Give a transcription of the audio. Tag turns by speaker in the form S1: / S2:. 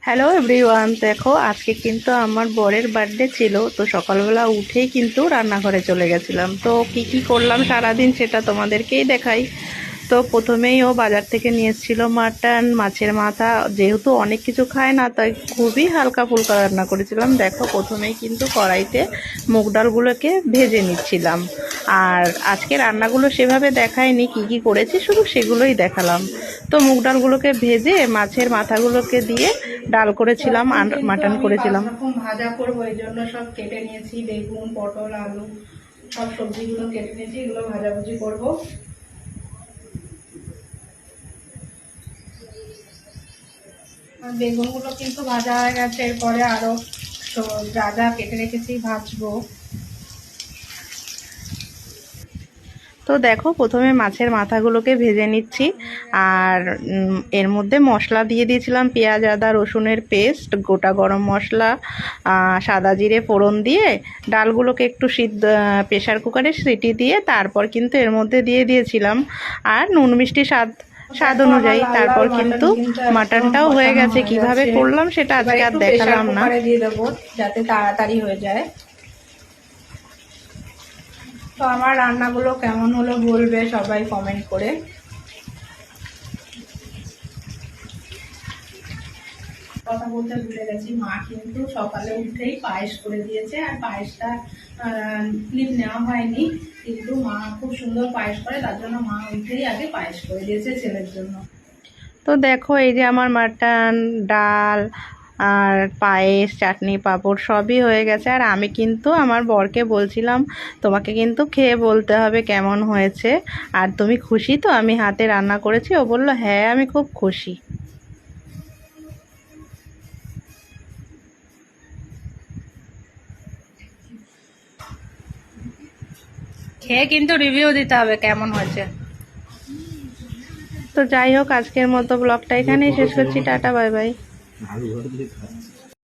S1: Hello everyone, দেখো আজকে কিন্তু আমার বরের বার্থডে ছিল। তো সকালবেলা উঠেই কিন্তু রান্নাঘরে চলে গেছিলাম। তো কি কি করলাম সারাদিন সেটা তোমাদেরকেই দেখাই। তো প্রথমেই ও বাজার থেকে নিয়ে এসেছিল মাটন, মাছের মাথা। যেহেতু অনেক কিছু খায় না, তাই খুবই হালকা ফুলকা রান্না করেছিলাম। দেখো প্রথমেই কিন্তু কড়াইতে মুগ ডালগুলোকে ভেজে নিচ্ছিলাম। আর আজকে রান্নাগুলো সেভাবে দেখায়নি, কি কি করেছি শুধু সেগুলোই দেখালাম। তো মুগ ডালগুলোকে ভেজে মাছের মাথাগুলোকে দিয়ে ডাল করেছিলাম আর মাটন করেছিলাম। ভাজা করবো, এই জন্য সব কেটে নিয়েছি, বেগুন, পটল, আলু, সব সবজিগুলো কেটে নিয়েছি, এগুলো ভাজাভুজি করবো। বেগুনগুলো কিন্তু ভাজা হয়ে গেছে, এরপরে আরো যা যা কেটে রেখেছি ভাজবো। তো দেখো প্রথমে মাছের মাথাগুলোকে ভেজে নিচ্ছি। আর এর মধ্যে মশলা দিয়ে দিয়েছিলাম পেঁয়াজ, আদা, রসুনের পেস্ট, গোটা গরম মশলা, সাদা জিরে ফোড়ন দিয়ে ডালগুলোকে একটু সিদ্ধ প্রেশার কুকারে সিটি দিয়ে তারপর কিন্তু এর মধ্যে দিয়ে দিয়েছিলাম। আর নুন মিষ্টি স্বাদ অনুযায়ী। তারপর কিন্তু মাটনটাও হয়ে গেছে। কিভাবে করলাম সেটা আজকে আর দেখালাম না। দিয়ে দেবো যাতে তাড়াতাড়ি হয়ে যায়। তো আমার রান্নাগুলো কেমন হলো বলবে সবাই কমেন্ট করে। কথা বলতে ভুলে গেছি, মা কিন্তু সকালে উঠেই পায়েস করে দিয়েছে। আর পায়েসটা ক্লিপ নেওয়া হয়নি, কিন্তু মা খুব সুন্দর পায়েস করে, তার জন্য মা উঠেই আগে পায়েস করে দিয়েছে ছেলের জন্য। তো দেখো এই যে আমার মাটন, ডাল আর পায়েস, চাটনি, পাঁপড় সবই হয়ে গেছে। আর আমি কিন্তু আমার বরকে বলছিলাম তোমাকে কিন্তু খেয়ে বলতে হবে কেমন হয়েছে। আর তুমি খুশি তো আমি হাতে রান্না করেছি? ও বলল হ্যাঁ আমি খুব খুশি। খেয়ে কিন্তু রিভিউ দিতে হবে কেমন হয়েছে। তো যাই হোক, আজকের মতো ব্লগটা এখানেই শেষ করছি। Tata, bye bye.